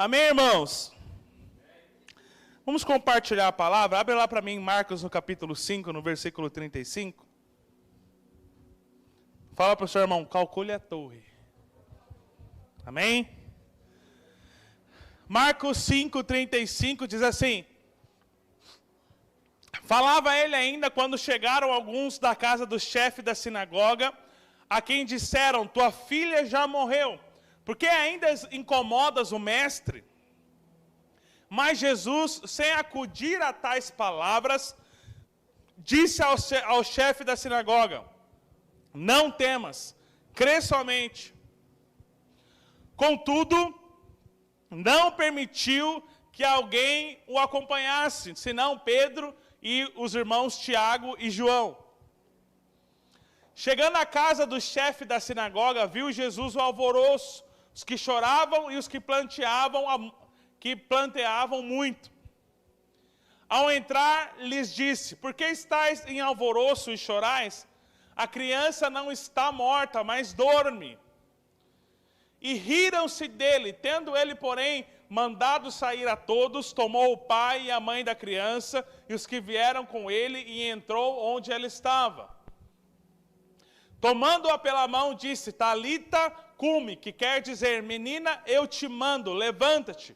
Amém, irmãos? Vamos compartilhar a palavra. Abre lá para mim, Marcos, no capítulo 5, no versículo 35. Fala para o seu irmão, calcule a torre. Amém? Marcos 5, 35 diz assim: falava ele ainda quando chegaram alguns da casa do chefe da sinagoga, a quem disseram, tua filha já morreu, por que ainda incomodas o mestre? Mas Jesus, sem acudir a tais palavras, disse ao chefe da sinagoga, não temas, crê somente. Contudo, não permitiu que alguém o acompanhasse, senão Pedro e os irmãos Tiago e João. Chegando à casa do chefe da sinagoga, viu Jesus o alvoroço, os que choravam e os que planteavam muito. Ao entrar, lhes disse, por que estáis em alvoroço e chorais? A criança não está morta, mas dorme. E riram-se dele, tendo ele, porém, mandado sair a todos, tomou o pai e a mãe da criança e os que vieram com ele e entrou onde ela estava. Tomando-a pela mão, disse, Talita cumi, que quer dizer, menina, eu te mando, levanta-te.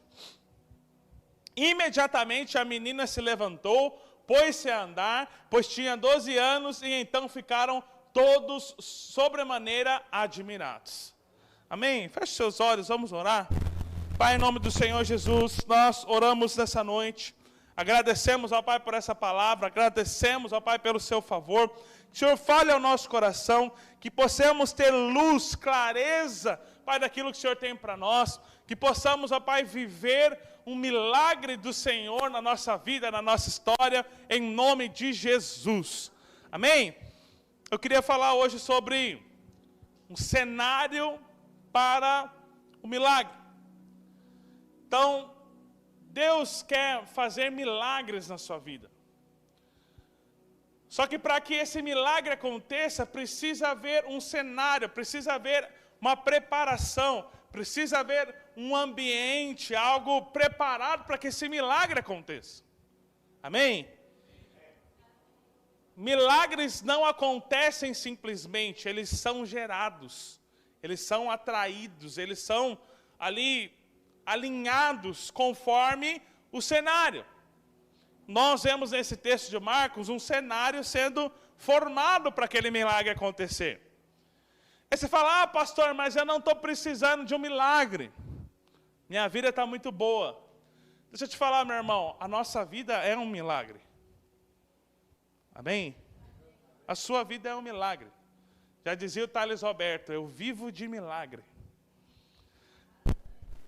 Imediatamente a menina se levantou, pôs-se a andar, pois tinha 12 anos, e então ficaram todos sobremaneira admirados. Amém? Feche seus olhos, vamos orar. Pai, em nome do Senhor Jesus, nós oramos nessa noite. Agradecemos ao Pai por essa palavra, agradecemos ao Pai pelo seu favor. Que o Senhor fale ao nosso coração, que possamos ter luz, clareza, Pai, daquilo que o Senhor tem para nós. Que possamos, ó Pai, viver um milagre do Senhor na nossa vida, na nossa história, em nome de Jesus. Amém? Eu queria falar hoje sobre um cenário para o milagre. Então, Deus quer fazer milagres na sua vida. Só que para que esse milagre aconteça, precisa haver um cenário, precisa haver uma preparação, precisa haver um ambiente, algo preparado para que esse milagre aconteça. Amém? Milagres não acontecem simplesmente, eles são gerados, eles são atraídos, eles são ali alinhados conforme o cenário. Nós vemos nesse texto de Marcos um cenário sendo formado para aquele milagre acontecer. Aí você fala, pastor, mas eu não estou precisando de um milagre. Minha vida está muito boa. Deixa eu te falar, meu irmão, a nossa vida é um milagre. Amém? A sua vida é um milagre. Já dizia o Thales Roberto, eu vivo de milagre.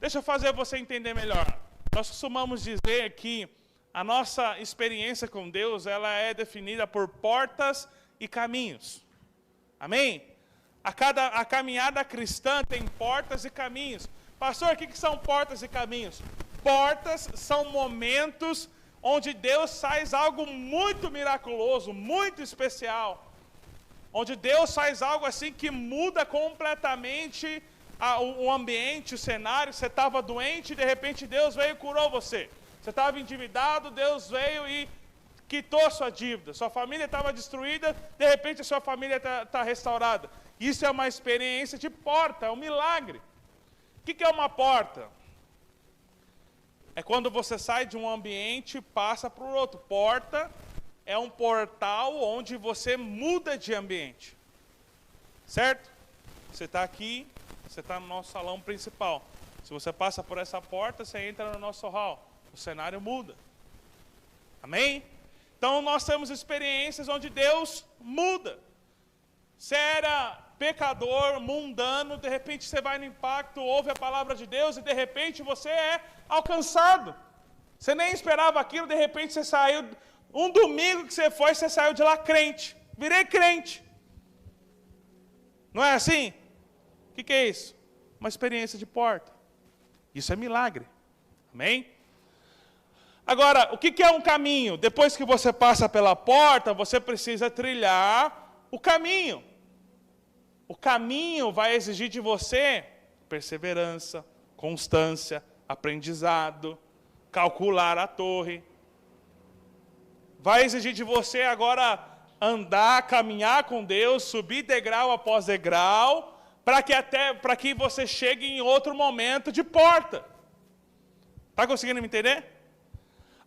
Deixa eu fazer você entender melhor. Nós costumamos dizer que a nossa experiência com Deus, ela é definida por portas e caminhos. Amém? A caminhada cristã tem portas e caminhos. Pastor, o que são portas e caminhos? Portas são momentos onde Deus faz algo muito miraculoso, muito especial. Onde Deus faz algo assim que muda completamente o ambiente, o cenário. Você estava doente e de repente Deus veio e curou você. Você estava endividado, Deus veio e quitou a sua dívida. Sua família estava destruída, de repente a sua família está restaurada. Isso é uma experiência de porta, é um milagre. O que é uma porta? É quando você sai de um ambiente e passa para o outro. Porta é um portal onde você muda de ambiente. Certo? Você está aqui, você está no nosso salão principal. Se você passa por essa porta, você entra no nosso hall. O cenário muda. Amém? Então nós temos experiências onde Deus muda. Você era pecador, mundano, de repente você vai no impacto, ouve a palavra de Deus e de repente você é alcançado. Você nem esperava aquilo, de repente você saiu, um domingo que você saiu de lá crente. Virei crente. Não é assim? O que é isso? Uma experiência de porta. Isso é milagre. Amém? Agora, o que é um caminho? Depois que você passa pela porta, você precisa trilhar o caminho. O caminho vai exigir de você perseverança, constância, aprendizado, calcular a torre. Vai exigir de você agora andar, caminhar com Deus, subir degrau após degrau, para que você chegue em outro momento de porta. Está conseguindo me entender?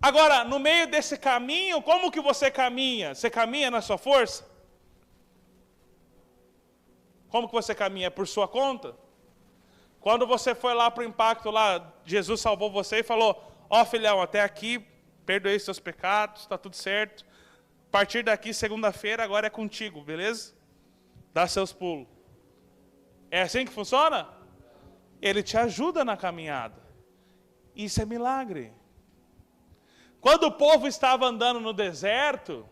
Agora, no meio desse caminho, como que você caminha? Você caminha na sua força? Como que você caminha? Por sua conta? Quando você foi lá para o impacto, lá, Jesus salvou você e falou, ó filhão, até aqui, perdoei seus pecados, está tudo certo. A partir daqui, segunda-feira, agora é contigo, beleza? Dá seus pulos. É assim que funciona? Ele te ajuda na caminhada. Isso é milagre. Quando o povo estava andando no deserto,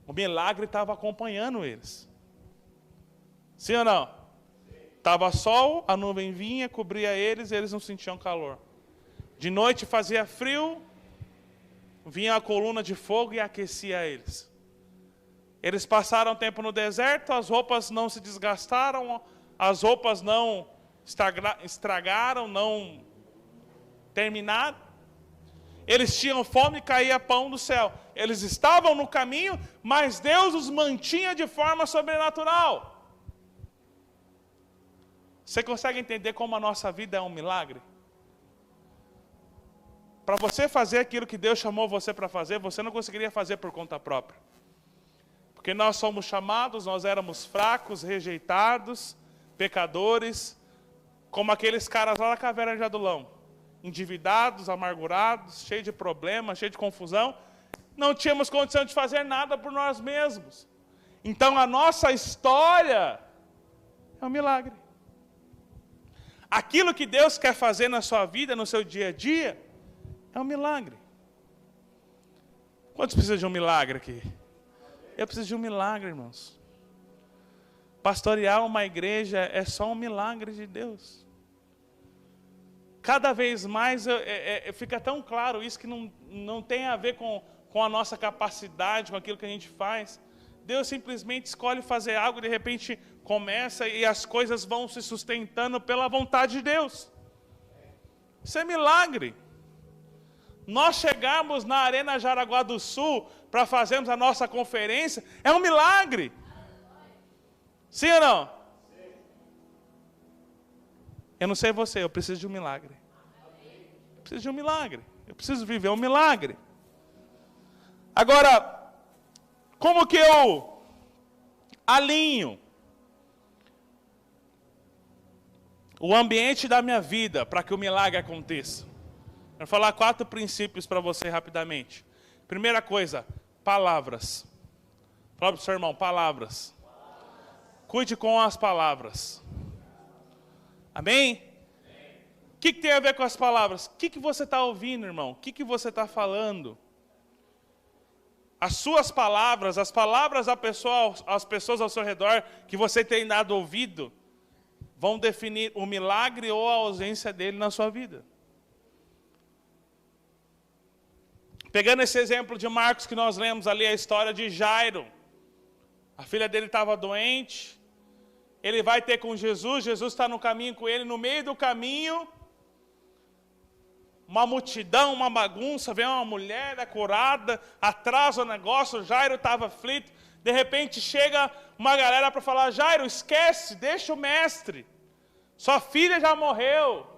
o milagre estava acompanhando eles. Sim ou não? Estava sol, a nuvem vinha, cobria eles e eles não sentiam calor. De noite fazia frio, vinha a coluna de fogo e aquecia eles. Eles passaram tempo no deserto, as roupas não se desgastaram, as roupas não estragaram, não terminaram. Eles tinham fome e caía pão do céu. Eles estavam no caminho, mas Deus os mantinha de forma sobrenatural. Você consegue entender como a nossa vida é um milagre? Para você fazer aquilo que Deus chamou você para fazer, você não conseguiria fazer por conta própria. Porque nós somos chamados, nós éramos fracos, rejeitados, pecadores, como aqueles caras lá na caverna de Adulão. Endividados, amargurados, cheios de problemas, cheios de confusão. Não tínhamos condição de fazer nada por nós mesmos. Então a nossa história é um milagre. Aquilo que Deus quer fazer na sua vida, no seu dia a dia, é um milagre. Quantos precisam de um milagre aqui? Eu preciso de um milagre, irmãos. Pastorear uma igreja é só um milagre de Deus. Cada vez mais fica tão claro isso que não tem a ver com a nossa capacidade, com aquilo que a gente faz. Deus simplesmente escolhe fazer algo, de repente começa e as coisas vão se sustentando pela vontade de Deus. Isso é milagre. Nós chegarmos na Arena Jaraguá do Sul para fazermos a nossa conferência, é um milagre. Sim ou não? Sim. Eu não sei você, eu preciso de um milagre. Eu preciso de um milagre. Eu preciso viver um milagre. Agora, como que eu alinho o ambiente da minha vida para que o milagre aconteça? Eu vou falar 4 princípios para você rapidamente. Primeira coisa, palavras. Fala para o seu irmão, palavras. Cuide com as palavras. Amém? O que tem a ver com as palavras? O que você está ouvindo, irmão? O que você está falando? As suas palavras, as palavras às pessoas ao seu redor que você tem dado ouvido, vão definir o milagre ou a ausência dele na sua vida. Pegando esse exemplo de Marcos que nós lemos ali, a história de Jairo. A filha dele estava doente, ele vai ter com Jesus, Jesus está no caminho com ele, no meio do caminho, uma multidão, uma bagunça, vem uma mulher curada, atrasa o negócio, Jairo estava aflito, de repente chega uma galera para falar, Jairo, esquece, deixa o mestre, sua filha já morreu.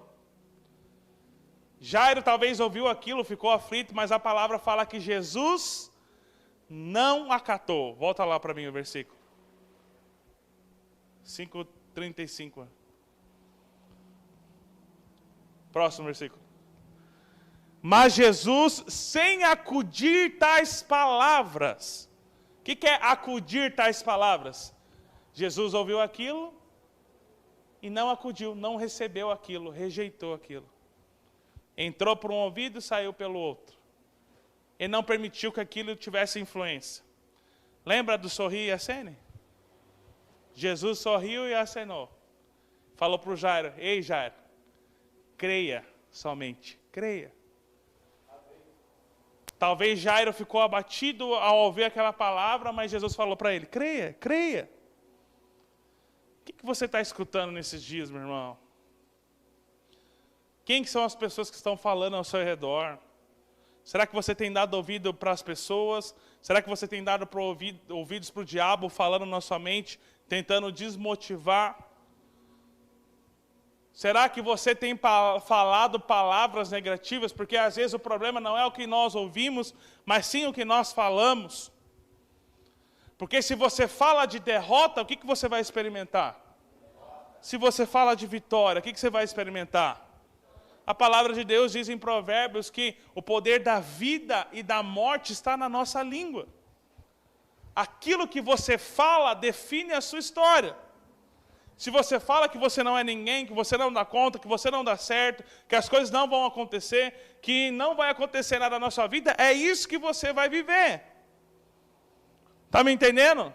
Jairo talvez ouviu aquilo, ficou aflito, mas a palavra fala que Jesus não acatou. Volta lá para mim o versículo. 5:35. Próximo versículo. Mas Jesus, sem acudir tais palavras. O que é acudir tais palavras? Jesus ouviu aquilo e não acudiu, não recebeu aquilo, rejeitou aquilo. Entrou por um ouvido e saiu pelo outro. Ele não permitiu que aquilo tivesse influência. Lembra do sorrir e acene? Jesus sorriu e acenou. Falou para o Jairo, ei Jairo, creia somente, creia. Talvez Jairo ficou abatido ao ouvir aquela palavra, mas Jesus falou para ele, creia, creia. O que você está escutando nesses dias, meu irmão? Quem que são as pessoas que estão falando ao seu redor? Será que você tem dado ouvido para as pessoas? Será que você tem dado ouvidos para o diabo falando na sua mente, tentando desmotivar? Será que você tem falado palavras negativas? Porque às vezes o problema não é o que nós ouvimos, mas sim o que nós falamos. Porque se você fala de derrota, o que você vai experimentar? Se você fala de vitória, o que você vai experimentar? A palavra de Deus diz em Provérbios que o poder da vida e da morte está na nossa língua. Aquilo que você fala define a sua história. Se você fala que você não é ninguém, que você não dá conta, que você não dá certo, que as coisas não vão acontecer, que não vai acontecer nada na sua vida, é isso que você vai viver. Está me entendendo?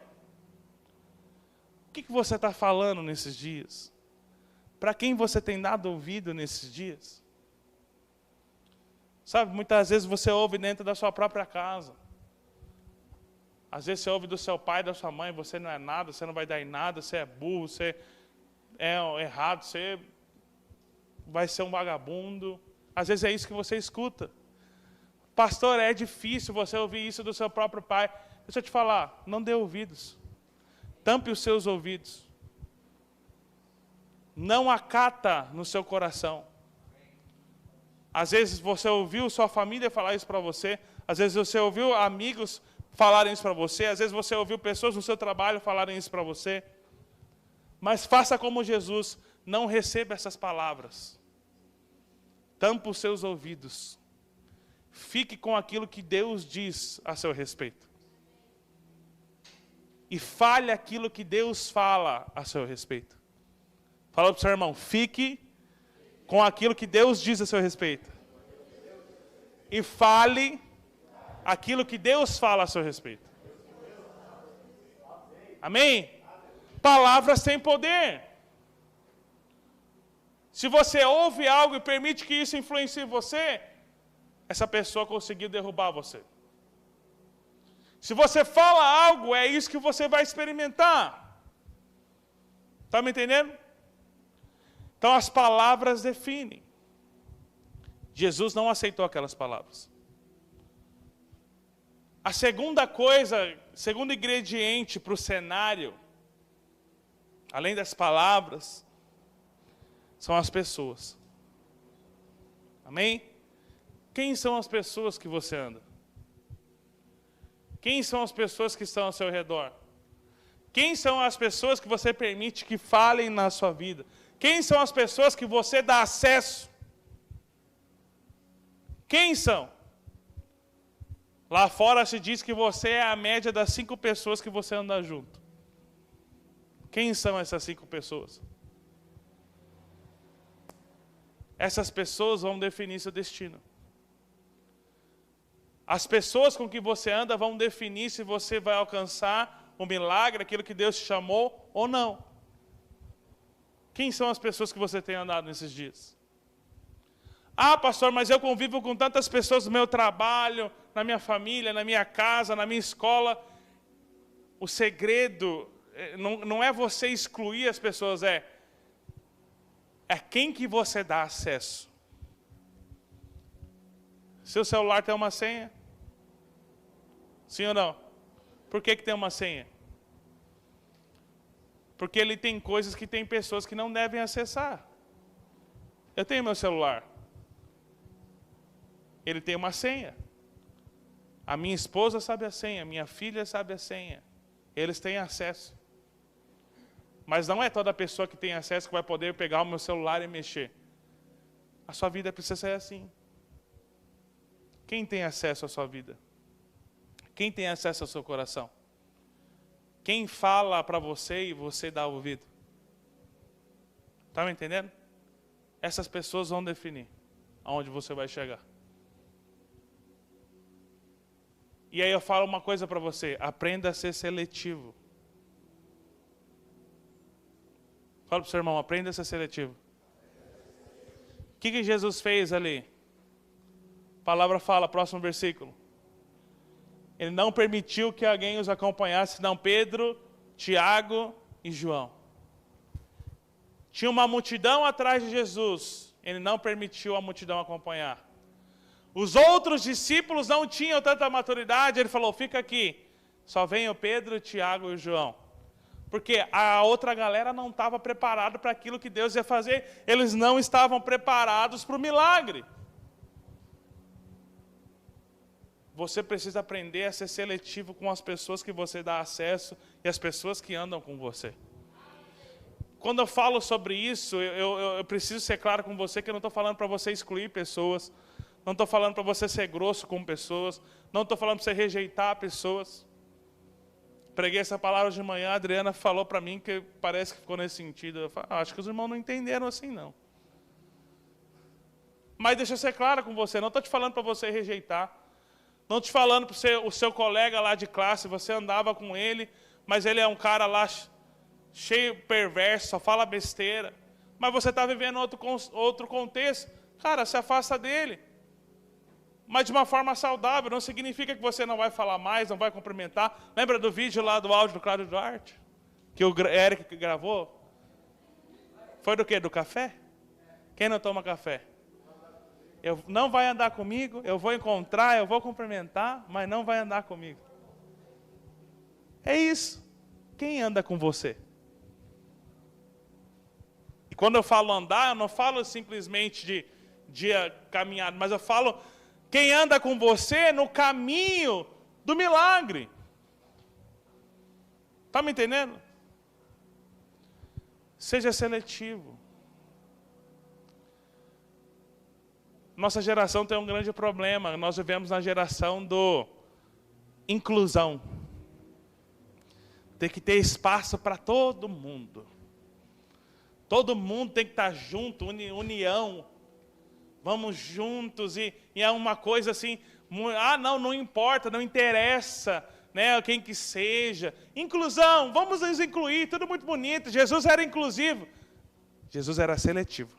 O que você está falando nesses dias? Para quem você tem dado ouvido nesses dias? Sabe, muitas vezes você ouve dentro da sua própria casa. Às vezes você ouve do seu pai, da sua mãe, você não é nada, você não vai dar em nada, você é burro, você é errado, você vai ser um vagabundo. Às vezes é isso que você escuta. Pastor, é difícil você ouvir isso do seu próprio pai. Deixa eu te falar, não dê ouvidos. Tampe os seus ouvidos. Não acata no seu coração. Às vezes você ouviu sua família falar isso para você. Às vezes você ouviu amigos falarem isso para você. Às vezes você ouviu pessoas no seu trabalho falarem isso para você. Mas faça como Jesus. Não receba essas palavras. Tampe os seus ouvidos. Fique com aquilo que Deus diz a seu respeito. E fale aquilo que Deus fala a seu respeito. Fala para o seu irmão, fique com aquilo que Deus diz a seu respeito. E fale aquilo que Deus fala a seu respeito. Amém? Palavras têm poder. Se você ouve algo e permite que isso influencie você, essa pessoa conseguiu derrubar você. Se você fala algo, é isso que você vai experimentar. Está me entendendo? Então as palavras definem. Jesus não aceitou aquelas palavras. A segunda coisa, segundo ingrediente para o cenário, além das palavras, são as pessoas. Amém? Quem são as pessoas que você anda? Quem são as pessoas que estão ao seu redor? Quem são as pessoas que você permite que falem na sua vida? Quem são as pessoas que você dá acesso? Quem são? Lá fora se diz que você é a média das 5 pessoas que você anda junto. Quem são essas 5 pessoas? Essas pessoas vão definir seu destino. As pessoas com que você anda vão definir se você vai alcançar o milagre, aquilo que Deus te chamou ou não. Quem são as pessoas que você tem andado nesses dias? Ah, pastor, mas eu convivo com tantas pessoas no meu trabalho, na minha família, na minha casa, na minha escola. O segredo não é você excluir as pessoas, é quem que você dá acesso. Seu celular tem uma senha? Sim ou não? Por que tem uma senha? Porque ele tem coisas que tem pessoas que não devem acessar. Eu tenho meu celular. Ele tem uma senha. A minha esposa sabe a senha, minha filha sabe a senha. Eles têm acesso. Mas não é toda pessoa que tem acesso que vai poder pegar o meu celular e mexer. A sua vida precisa ser assim. Quem tem acesso à sua vida? Quem tem acesso ao seu coração? Quem fala para você e você dá ouvido? Está me entendendo? Essas pessoas vão definir aonde você vai chegar. E aí eu falo uma coisa para você, aprenda a ser seletivo. Fala para o seu irmão, aprenda a ser seletivo. O que Jesus fez ali? A palavra fala, próximo versículo. Ele não permitiu que alguém os acompanhasse, senão Pedro, Tiago e João. Tinha uma multidão atrás de Jesus. Ele não permitiu a multidão acompanhar. Os outros discípulos não tinham tanta maturidade. Ele falou, fica aqui. Só vem o Pedro, o Tiago e o João. Porque a outra galera não estava preparada para aquilo que Deus ia fazer. Eles não estavam preparados para o milagre. Você precisa aprender a ser seletivo com as pessoas que você dá acesso e as pessoas que andam com você. Quando eu falo sobre isso, eu preciso ser claro com você que eu não estou falando para você excluir pessoas, não estou falando para você ser grosso com pessoas, não estou falando para você rejeitar pessoas. Preguei essa palavra de manhã, a Adriana falou para mim que parece que ficou nesse sentido. Eu falo, acho que os irmãos não entenderam assim, não. Mas deixa eu ser claro com você, não estou te falando para você rejeitar. Não estou te falando para o seu colega lá de classe, você andava com ele, mas ele é um cara lá cheio perverso, só fala besteira. Mas você está vivendo outro contexto. Cara, se afasta dele. Mas de uma forma saudável, não significa que você não vai falar mais, não vai cumprimentar. Lembra do vídeo lá do áudio do Cláudio Duarte? Que o Eric gravou? Foi do quê? Do café? Quem não toma café? Não vai andar comigo, eu vou encontrar, eu vou cumprimentar, mas não vai andar comigo. É isso. Quem anda com você? E quando eu falo andar, eu não falo simplesmente de caminhar, mas eu falo quem anda com você no caminho do milagre. Está me entendendo? Seja seletivo. Nossa geração tem um grande problema. Nós vivemos na geração do inclusão. Tem que ter espaço para todo mundo. Todo mundo tem que estar junto, união. Vamos juntos e é uma coisa assim, não importa, não interessa, né, quem que seja. Inclusão, vamos nos incluir, tudo muito bonito. Jesus era inclusivo. Jesus era seletivo.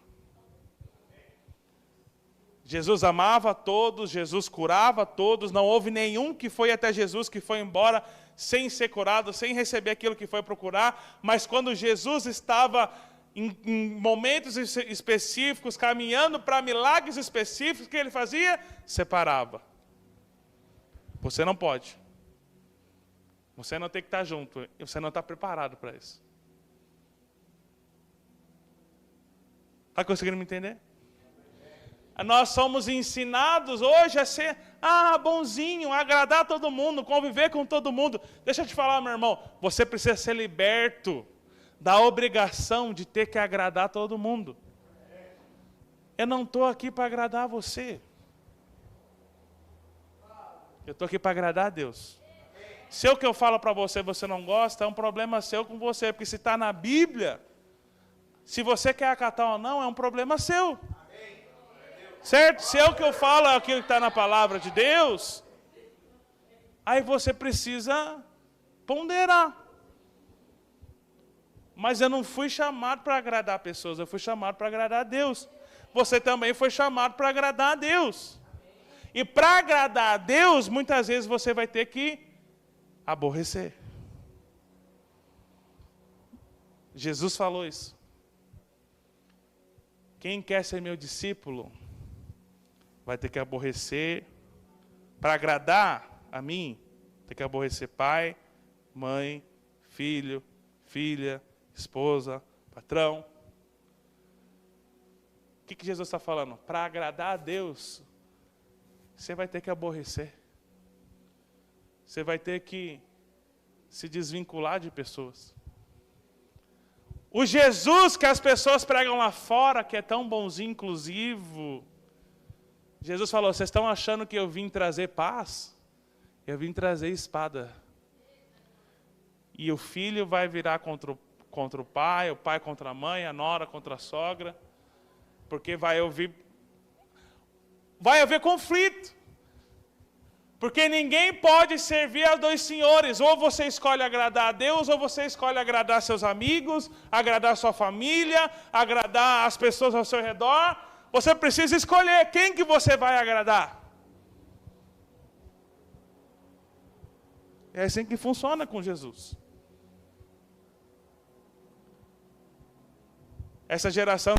Jesus amava todos, Jesus curava todos, não houve nenhum que foi até Jesus que foi embora sem ser curado, sem receber aquilo que foi procurar, mas quando Jesus estava em momentos específicos, caminhando para milagres específicos, o que ele fazia? Separava. Você não pode. Você não tem que estar junto, você não está preparado para isso. Está conseguindo me entender? Nós somos ensinados hoje a ser bonzinho, agradar todo mundo, conviver com todo mundo. Deixa eu te falar, meu irmão, você precisa ser liberto da obrigação de ter que agradar todo mundo. Eu não estou aqui para agradar você. Eu estou aqui para agradar a Deus. Se o que eu falo para você não gosta, é um problema seu com você, porque se está na Bíblia, se você quer acatar ou não, é um problema seu. Certo? Se é o que eu falo, é aquilo que está na palavra de Deus, aí você precisa ponderar. Mas eu não fui chamado para agradar pessoas, eu fui chamado para agradar a Deus. Você também foi chamado para agradar a Deus. E para agradar a Deus, muitas vezes você vai ter que aborrecer. Jesus falou isso. Quem quer ser meu discípulo vai ter que aborrecer. Para agradar a mim, tem que aborrecer pai, mãe, filho, filha, esposa, patrão. O que Jesus está falando? Para agradar a Deus, você vai ter que aborrecer. Você vai ter que se desvincular de pessoas. O Jesus que as pessoas pregam lá fora, que é tão bonzinho, inclusivo, Jesus falou, vocês estão achando que eu vim trazer paz? Eu vim trazer espada. E o filho vai virar contra o pai contra a mãe, a nora contra a sogra, porque vai haver conflito. Porque ninguém pode servir a dois senhores. Ou você escolhe agradar a Deus, ou você escolhe agradar seus amigos, agradar sua família, agradar as pessoas ao seu redor. Você precisa escolher quem que você vai agradar. É assim que funciona com Jesus. Essa geração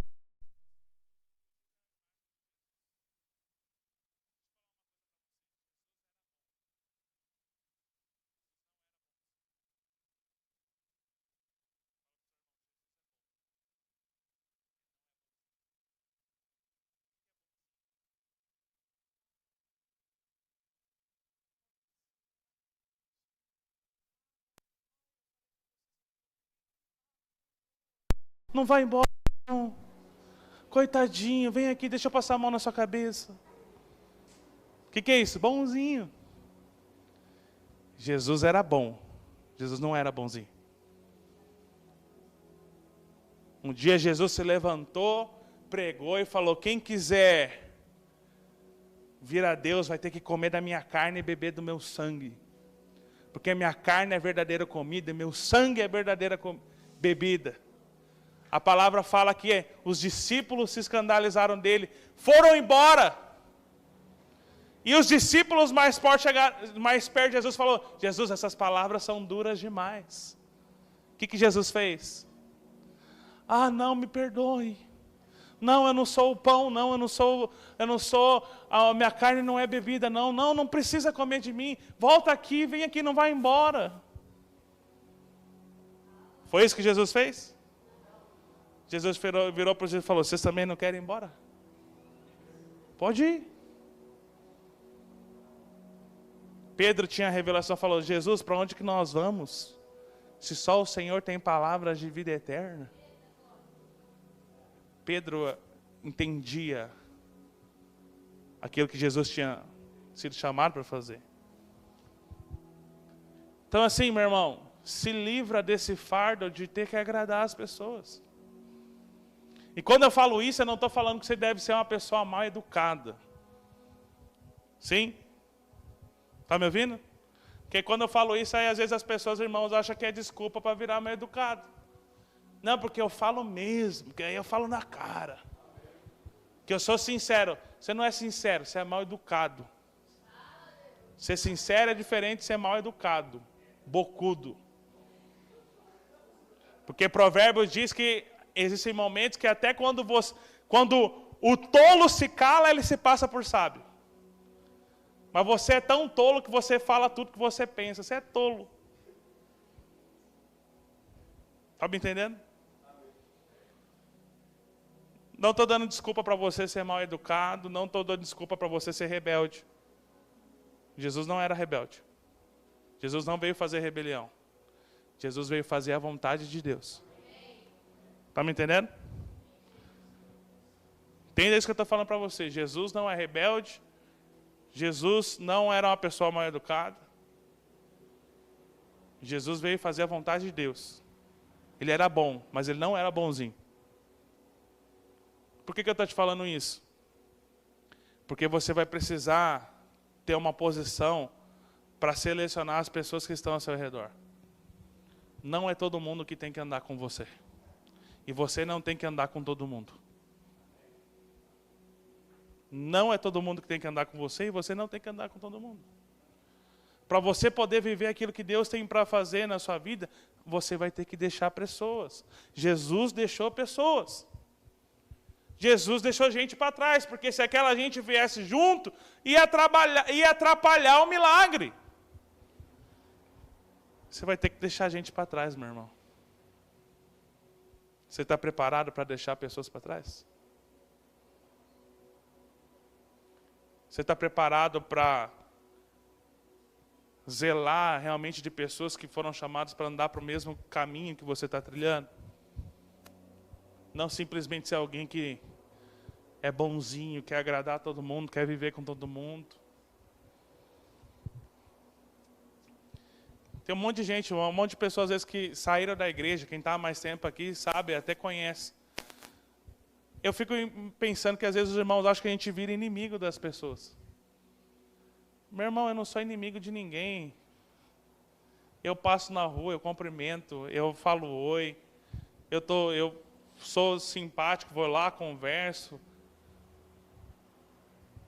Não vai embora, não. Coitadinho, vem aqui, deixa eu passar a mão na sua cabeça. O que é isso? Bonzinho. Jesus era bom. Jesus não era bonzinho. Um dia Jesus se levantou, pregou e falou: quem quiser vir a Deus vai ter que comer da minha carne e beber do meu sangue. Porque a minha carne é verdadeira comida e meu sangue é verdadeira bebida. A palavra fala que os discípulos se escandalizaram dele, foram embora. E os discípulos mais perto de Jesus falou: Jesus, essas palavras são duras demais. O que Jesus fez? Ah, não, me perdoe. Não, eu não sou o pão, não, a minha carne não é bebida, não precisa comer de mim. Volta aqui, vem aqui, não vai embora. Foi isso que Jesus fez? Jesus virou para eles e falou: vocês também não querem ir embora? Pode ir. Pedro tinha a revelação, falou: Jesus, para onde que nós vamos? Se só o Senhor tem palavras de vida eterna. Pedro entendia aquilo que Jesus tinha sido chamado para fazer. Então assim, meu irmão, se livra desse fardo de ter que agradar as pessoas. E quando eu falo isso, eu não estou falando que você deve ser uma pessoa mal educada. Sim? Está me ouvindo? Porque quando eu falo isso, aí às vezes as pessoas, irmãos, acham que é desculpa para virar mal educado. Não, porque eu falo mesmo, porque aí eu falo na cara. Que eu sou sincero. Você não é sincero, você é mal educado. Ser sincero é diferente de ser mal educado. Bocudo. Porque Provérbios diz que existem momentos que até quando o tolo se cala, ele se passa por sábio. Mas você é tão tolo que você fala tudo que você pensa. Você é tolo. Está me entendendo? Não estou dando desculpa para você ser mal educado. Não estou dando desculpa para você ser rebelde. Jesus não era rebelde. Jesus não veio fazer rebelião. Jesus veio fazer a vontade de Deus. Está me entendendo? Entenda isso que eu estou falando para você. Jesus não é rebelde. Jesus não era uma pessoa mal educada. Jesus veio fazer a vontade de Deus. Ele era bom, mas ele não era bonzinho. Por que eu estou te falando isso? Porque você vai precisar ter uma posição para selecionar as pessoas que estão ao seu redor. Não é todo mundo que tem que andar com você. E você não tem que andar com todo mundo. Não é todo mundo que tem que andar com você e você não tem que andar com todo mundo. Para você poder viver aquilo que Deus tem para fazer na sua vida, você vai ter que deixar pessoas. Jesus deixou pessoas. Jesus deixou gente para trás, porque se aquela gente viesse junto, ia atrapalhar o milagre. Você vai ter que deixar gente para trás, meu irmão. Você está preparado para deixar pessoas para trás? Você está preparado para zelar realmente de pessoas que foram chamadas para andar para o mesmo caminho que você está trilhando? Não simplesmente ser alguém que é bonzinho, quer agradar a todo mundo, quer viver com todo mundo. Tem um monte de gente, um monte de pessoas às vezes que saíram da igreja, quem está há mais tempo aqui sabe, até conhece. Eu fico pensando que às vezes os irmãos acham que a gente vira inimigo das pessoas. Meu irmão, eu não sou inimigo de ninguém. Eu passo na rua, eu cumprimento, eu falo oi. Eu sou simpático, vou lá, converso.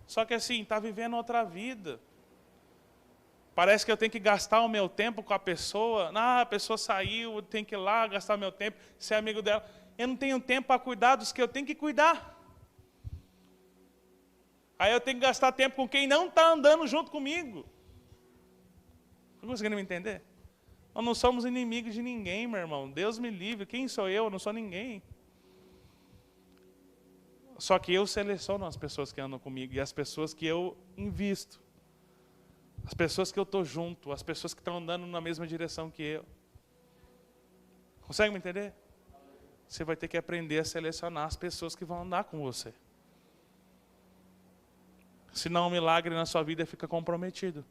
Só que assim, está vivendo outra vida. Parece que eu tenho que gastar o meu tempo com a pessoa. Ah, a pessoa saiu, eu tenho que ir lá gastar o meu tempo, ser amigo dela. Eu não tenho tempo para cuidar dos que eu tenho que cuidar. Aí eu tenho que gastar tempo com quem não está andando junto comigo. Estão conseguindo me entender? Nós não somos inimigos de ninguém, meu irmão. Deus me livre. Quem sou eu? Eu não sou ninguém. Só que eu seleciono as pessoas que andam comigo e as pessoas que eu invisto. As pessoas que eu estou junto, as pessoas que estão andando na mesma direção que eu. Consegue me entender? você vai ter que aprender a selecionar as pessoas que vão andar com você. Senão o milagre na sua vida fica comprometido.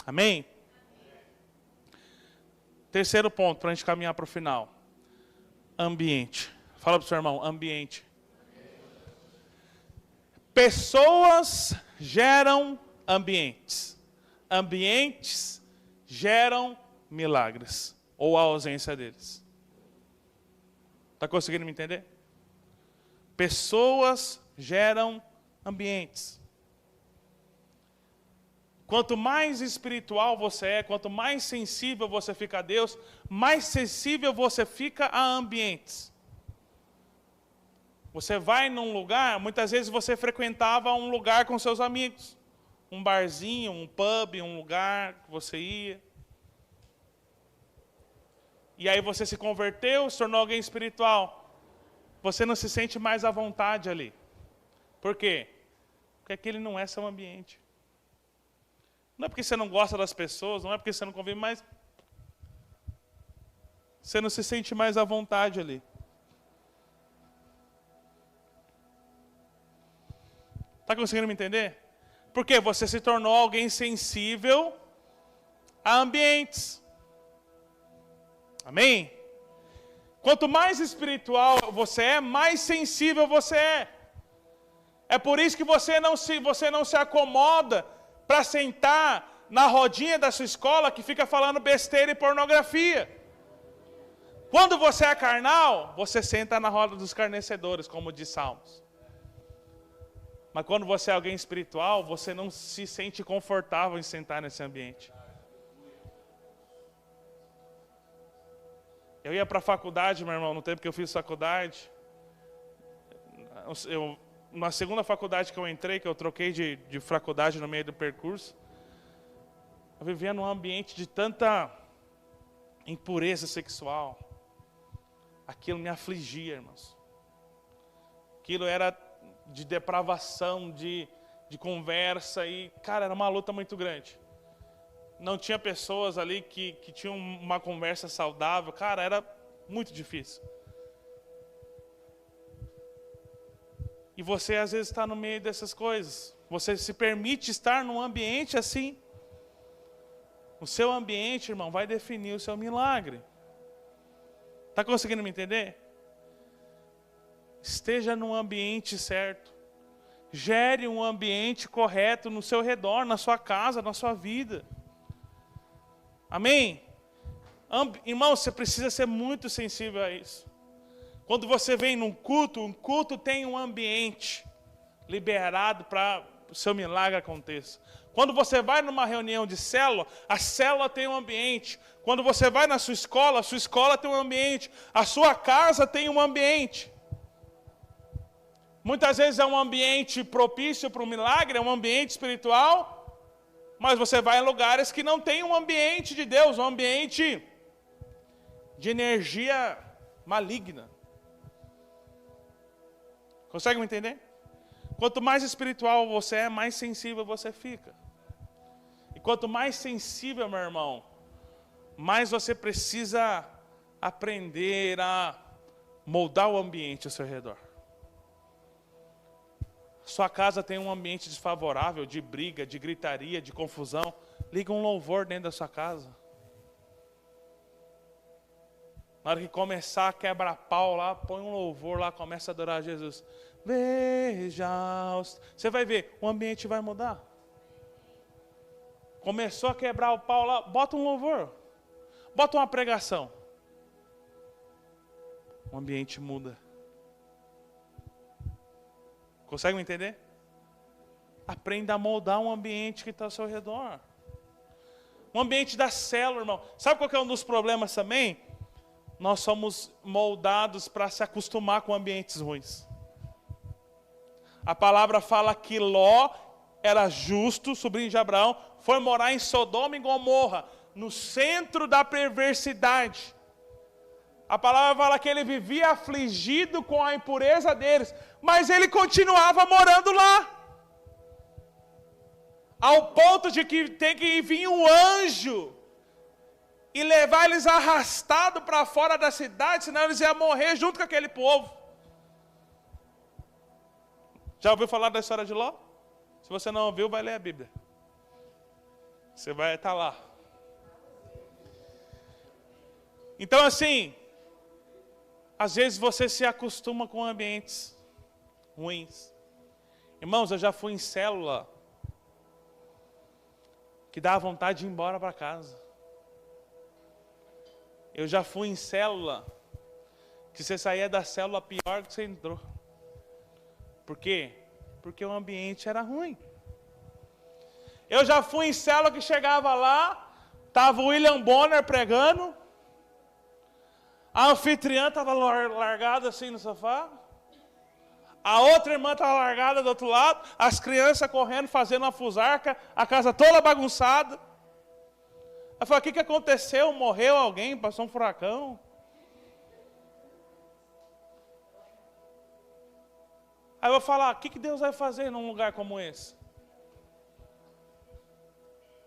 Amém? Terceiro ponto, para a gente caminhar para o final. Ambiente. Fala para o seu irmão, ambiente. Pessoas geram ambientes. Ambientes geram milagres. Ou a ausência deles. Está conseguindo me entender? Pessoas geram ambientes. Quanto mais espiritual você é, quanto mais sensível você fica a Deus, mais sensível você fica a ambientes. Você vai num lugar, muitas vezes você frequentava um lugar com seus amigos. Um barzinho, um pub, um lugar que você ia. E aí você se converteu, se tornou alguém espiritual. Você não se sente mais à vontade ali. Por quê? Porque aquele não é seu ambiente. Não é porque você não gosta das pessoas, não é porque você não convive, mas você não se sente mais à vontade ali. Está conseguindo me entender? Porque você se tornou alguém sensível a ambientes. Amém? Quanto mais espiritual você é, mais sensível você é. É por isso que você não se acomoda para sentar na rodinha da sua escola que fica falando besteira e pornografia. Quando você é carnal, você senta na roda dos escarnecedores, como diz Salmos. Mas quando você é alguém espiritual, você não se sente confortável em sentar nesse ambiente. Eu ia para a faculdade, meu irmão, no tempo que eu fiz faculdade. Na segunda faculdade que eu entrei, que eu troquei de faculdade no meio do percurso, eu vivia num ambiente de tanta impureza sexual. Aquilo me afligia, irmãos. Aquilo era de depravação, de conversa, e, cara, era uma luta muito grande. Não tinha pessoas ali que tinham uma conversa saudável, cara, era muito difícil. E você às vezes está no meio dessas coisas. Você se permite estar num ambiente assim. O seu ambiente, irmão, vai definir o seu milagre. Está conseguindo me entender? Esteja num ambiente certo. Gere um ambiente correto no seu redor, na sua casa, na sua vida. Amém? Irmão, você precisa ser muito sensível a isso. Quando você vem num culto, um culto tem um ambiente liberado para o seu milagre aconteça. Quando você vai numa reunião de célula, a célula tem um ambiente. Quando você vai na sua escola, a sua escola tem um ambiente. A sua casa tem um ambiente. Muitas vezes é um ambiente propício para o milagre, é um ambiente espiritual, mas você vai em lugares que não tem um ambiente de Deus, um ambiente de energia maligna. Consegue me entender? Quanto mais espiritual você é, mais sensível você fica. E quanto mais sensível, meu irmão, mais você precisa aprender a moldar o ambiente ao seu redor. Sua casa tem um ambiente desfavorável, de briga, de gritaria, de confusão. Liga um louvor dentro da sua casa. Na hora que começar a quebrar pau lá, põe um louvor lá, começa a adorar Jesus. Veja, você vai ver, o ambiente vai mudar. Começou a quebrar o pau lá, bota um louvor. Bota uma pregação. O ambiente muda. Consegue me entender? Aprenda a moldar um ambiente que está ao seu redor. Um ambiente da célula, irmão. Sabe qual que é um dos problemas também? Nós somos moldados para se acostumar com ambientes ruins. A palavra fala que Ló era justo, sobrinho de Abraão, foi morar em Sodoma e Gomorra, no centro da perversidade. A palavra fala que ele vivia afligido com a impureza deles, mas ele continuava morando lá. Ao ponto de que tem que vir um anjo e levar eles arrastados para fora da cidade, senão eles iam morrer junto com aquele povo. Já ouviu falar da história de Ló? Se você não ouviu, vai ler a Bíblia. Você vai estar lá. Então assim, às vezes você se acostuma com ambientes ruins. Irmãos, eu já fui em célula que dá vontade de ir embora para casa. Eu já fui em célula que você saía da célula pior que você entrou. Por quê? Porque o ambiente era ruim. Eu já fui em célula que chegava lá, estava o William Bonner pregando, a anfitriã estava largada assim no sofá, a outra irmã estava largada do outro lado, as crianças correndo, fazendo uma fusarca, a casa toda bagunçada. Eu falei, o que aconteceu? Morreu alguém? Passou um furacão? Aí eu vou falar, o que Deus vai fazer num lugar como esse?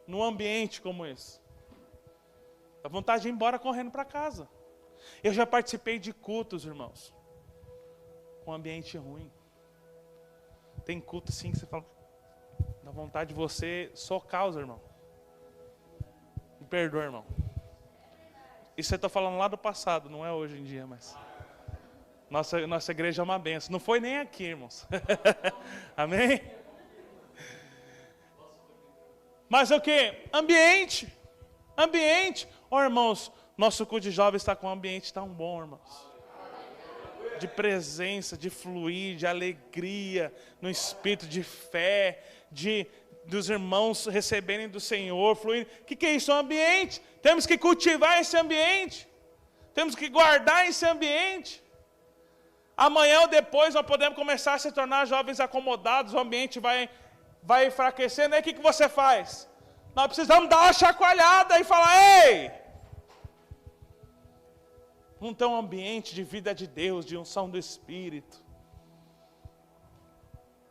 Num ambiente como esse? Dá vontade de ir embora correndo para casa. Eu já participei de cultos, irmãos, com ambiente ruim. Tem culto assim que você fala, dá vontade de você socar os irmãos. Me perdoa, irmão. Isso eu estou falando lá do passado, não é hoje em dia, mas... Nossa igreja é uma benção. Não foi nem aqui, irmãos. Amém? Mas o que? Ambiente. Ambiente. Ó, irmãos, nosso culto de jovens está com um ambiente tão bom, irmãos. De presença, de fluir, de alegria, no espírito de fé, dos irmãos receberem do Senhor, fluir. O que é isso? Um ambiente. Temos que cultivar esse ambiente. Temos que guardar esse ambiente. Amanhã ou depois nós podemos começar a se tornar jovens acomodados, o ambiente vai enfraquecendo. Aí o que você faz? Nós precisamos dar uma chacoalhada e falar, ei! Vamos ter um ambiente de vida de Deus, de unção do Espírito.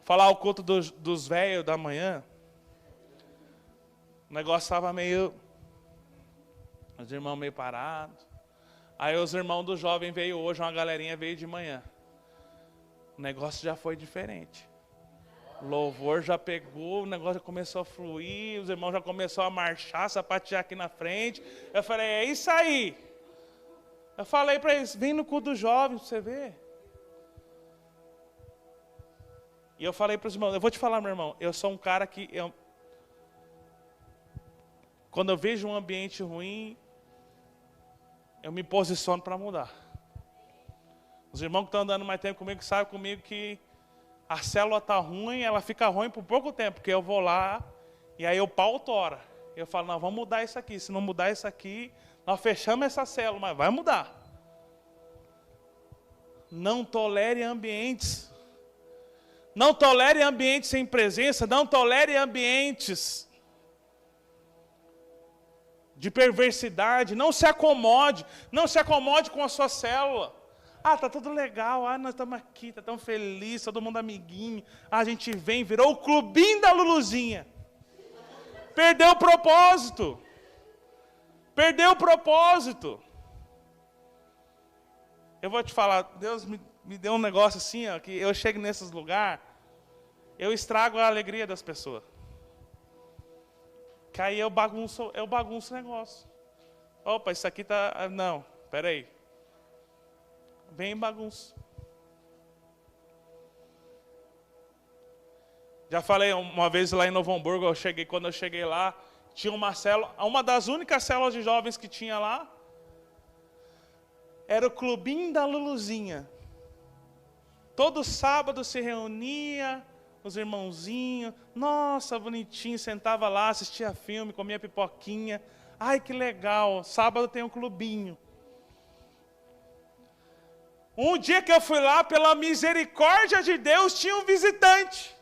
Falar o culto dos velhos da manhã, o negócio estava meio... Os irmãos meio parados. Aí os irmãos do jovem veio hoje, uma galerinha veio de manhã. O negócio já foi diferente. O louvor já pegou, o negócio já começou a fluir, os irmãos já começaram a marchar, sapatear aqui na frente. Eu falei, é isso aí. Eu falei para eles, vem no culto dos jovens para você ver. E eu falei para os irmãos, eu vou te falar, meu irmão, eu sou um cara que... Quando eu vejo um ambiente ruim, eu me posiciono para mudar. Os irmãos que estão andando mais tempo comigo sabem comigo que a célula está ruim, ela fica ruim por pouco tempo, porque eu vou lá e aí o pau tora. Eu falo, não, vamos mudar isso aqui. Se não mudar isso aqui, nós fechamos essa célula, mas vai mudar. Não tolere ambientes. Não tolere ambientes sem presença, não tolere ambientes de perversidade, não se acomode com a sua célula. Ah, tá tudo legal, nós estamos aqui, tá tão feliz, todo mundo amiguinho. A gente vem, virou o clubinho da Luluzinha. Perdeu o propósito. Perdeu o propósito. Eu vou te falar, Deus me deu um negócio assim, ó, que eu chego nesses lugares, eu estrago a alegria das pessoas. Que aí eu bagunço o negócio. Opa, isso aqui tá... Não, peraí. Vem e bagunça. Já falei uma vez lá em Novo Hamburgo, quando eu cheguei lá, tinha uma célula, uma das únicas células de jovens que tinha lá, era o clubinho da Luluzinha. Todo sábado se reunia, os irmãozinhos, nossa, bonitinho, sentava lá, assistia filme, comia pipoquinha. Ai, que legal, sábado tem um clubinho. Um dia que eu fui lá, pela misericórdia de Deus, tinha um visitante.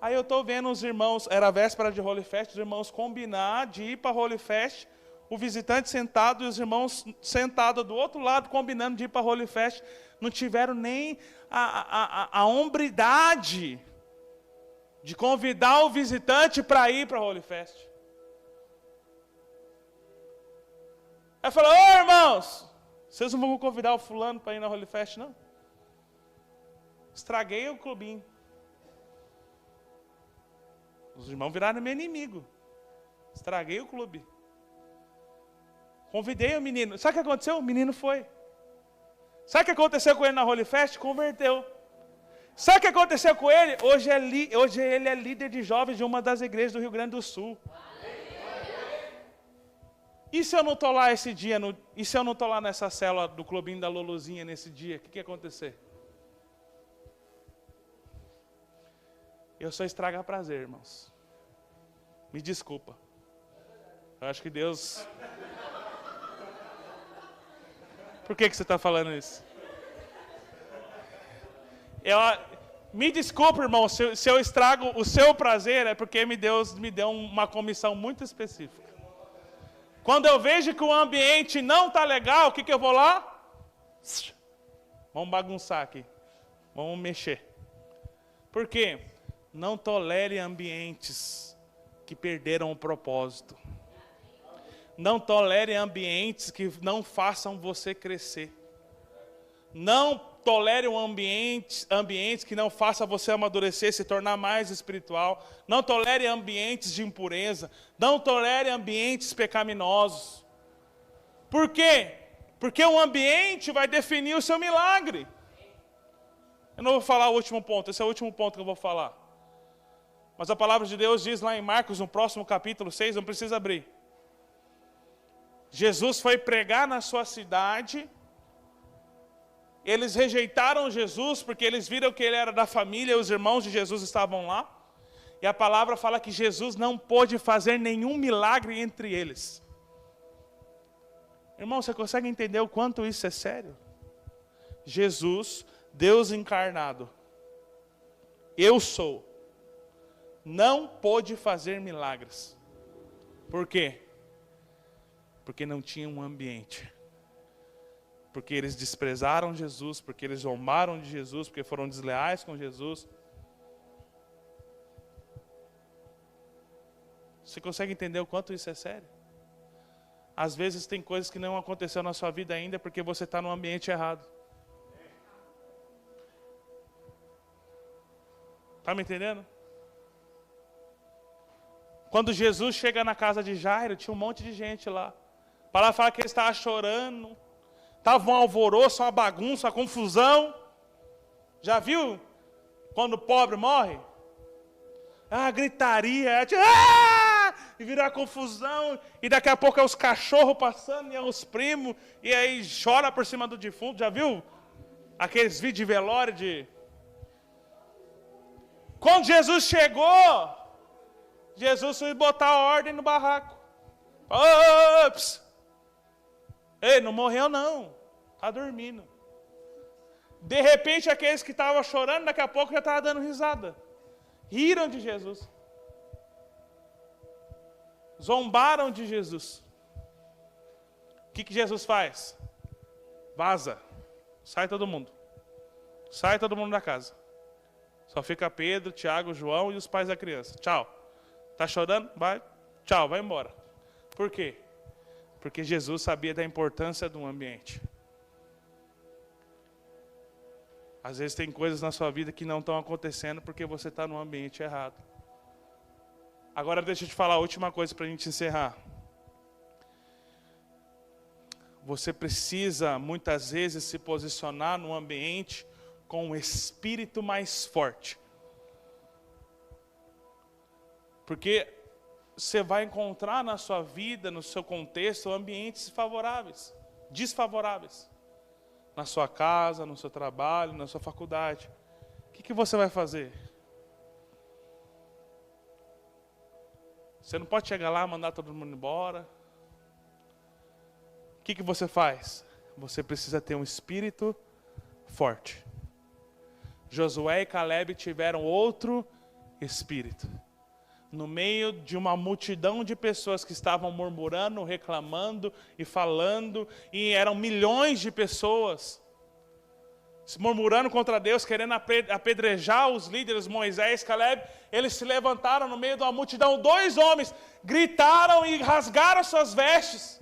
Aí eu estou vendo os irmãos, era a véspera de Holy Fest, os irmãos combinar de ir para Holy Fest, o visitante sentado e os irmãos sentados do outro lado, combinando de ir para Holy Fest, não tiveram nem a hombridade de convidar o visitante para ir para a Holy Fest. Aí falou, ô irmãos, vocês não vão convidar o fulano para ir na Holy Fest, não? Estraguei o clubinho. Os irmãos viraram meu inimigo. Estraguei o clube. Convidei o menino. Sabe o que aconteceu? O menino foi. Sabe o que aconteceu com ele na Holy Fest? Converteu. Sabe o que aconteceu com ele? Hoje ele é líder de jovens de uma das igrejas do Rio Grande do Sul. E se eu não estou lá esse dia? E se eu não estou lá nessa célula do clubinho da Luluzinha nesse dia? O que ia acontecer? Eu só estrago prazer, irmãos. Me desculpa. Eu acho que Deus... Por que você está falando isso? Me desculpa, irmão, se eu estrago o seu prazer, é porque Deus me deu uma comissão muito específica. Quando eu vejo que o ambiente não está legal, o que eu vou lá? Vamos bagunçar aqui. Vamos mexer. Por quê? Não tolere ambientes que perderam o propósito. Não tolere ambientes que não façam você crescer. Não tolere ambientes que não façam você amadurecer, se tornar mais espiritual. Não tolere ambientes de impureza. Não tolere ambientes pecaminosos. Por quê? Porque o ambiente vai definir o seu milagre. Eu não vou falar o último ponto, esse é o último ponto que eu vou falar. Mas a palavra de Deus diz lá em Marcos, no próximo capítulo 6, não precisa abrir. Jesus foi pregar na sua cidade. Eles rejeitaram Jesus porque eles viram que ele era da família, os irmãos de Jesus estavam lá. E a palavra fala que Jesus não pôde fazer nenhum milagre entre eles. Irmão, você consegue entender o quanto isso é sério? Jesus, Deus encarnado, eu sou, não pôde fazer milagres. Por quê? Porque não tinha um ambiente. Porque eles desprezaram Jesus, porque eles zombaram de Jesus, porque foram desleais com Jesus. Você consegue entender o quanto isso é sério? Às vezes tem coisas que não aconteceram na sua vida ainda porque você está no ambiente errado. Está me entendendo? Quando Jesus chega na casa de Jairo, tinha um monte de gente lá. A palavra fala que ele estava chorando. Estava um alvoroço, uma bagunça, uma confusão. Já viu quando o pobre morre? Gritaria. E vira uma confusão. E daqui a pouco é os cachorros passando, e é os primos. E aí chora por cima do defunto. Já viu? Aqueles vídeos de velório de... Quando Jesus chegou, Jesus foi botar a ordem no barraco. Ops! Ei, não morreu não. Está dormindo. De repente, aqueles que estavam chorando, daqui a pouco já estavam dando risada. Riram de Jesus. Zombaram de Jesus. O que Jesus faz? Vaza. Sai todo mundo. Sai todo mundo da casa. Só fica Pedro, Tiago, João e os pais da criança. Tchau. Está chorando? Vai. Tchau, vai embora. Por quê? Porque Jesus sabia da importância de um ambiente. Às vezes tem coisas na sua vida que não estão acontecendo porque você está no ambiente errado. Agora deixa eu te falar a última coisa para a gente encerrar. Você precisa muitas vezes se posicionar num ambiente com um espírito mais forte. Porque você vai encontrar na sua vida, no seu contexto, ambientes favoráveis, desfavoráveis. Na sua casa, no seu trabalho, na sua faculdade. O que você vai fazer? Você não pode chegar lá e mandar todo mundo embora. O que você faz? Você precisa ter um espírito forte. Josué e Caleb tiveram outro espírito. No meio de uma multidão de pessoas que estavam murmurando, reclamando e falando, e eram milhões de pessoas. se murmurando contra Deus, querendo apedrejar os líderes, Moisés, Caleb, eles se levantaram no meio de uma multidão, 2 homens gritaram e rasgaram suas vestes.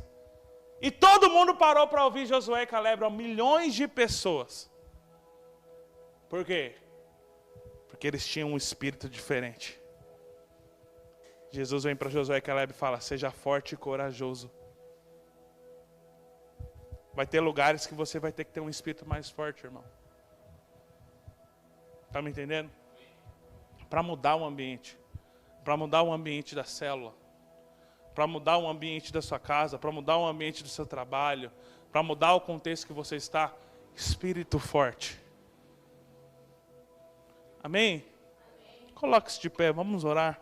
E todo mundo parou para ouvir Josué e Caleb, eram milhões de pessoas. Por quê? Porque eles tinham um espírito diferente. Jesus vem para Josué e Caleb e fala, seja forte e corajoso. Vai ter lugares que você vai ter que ter um espírito mais forte, irmão. Está me entendendo? Para mudar o ambiente. Para mudar o ambiente da célula. Para mudar o ambiente da sua casa. Para mudar o ambiente do seu trabalho. Para mudar o contexto que você está. Espírito forte. Amém? Coloque-se de pé, vamos orar.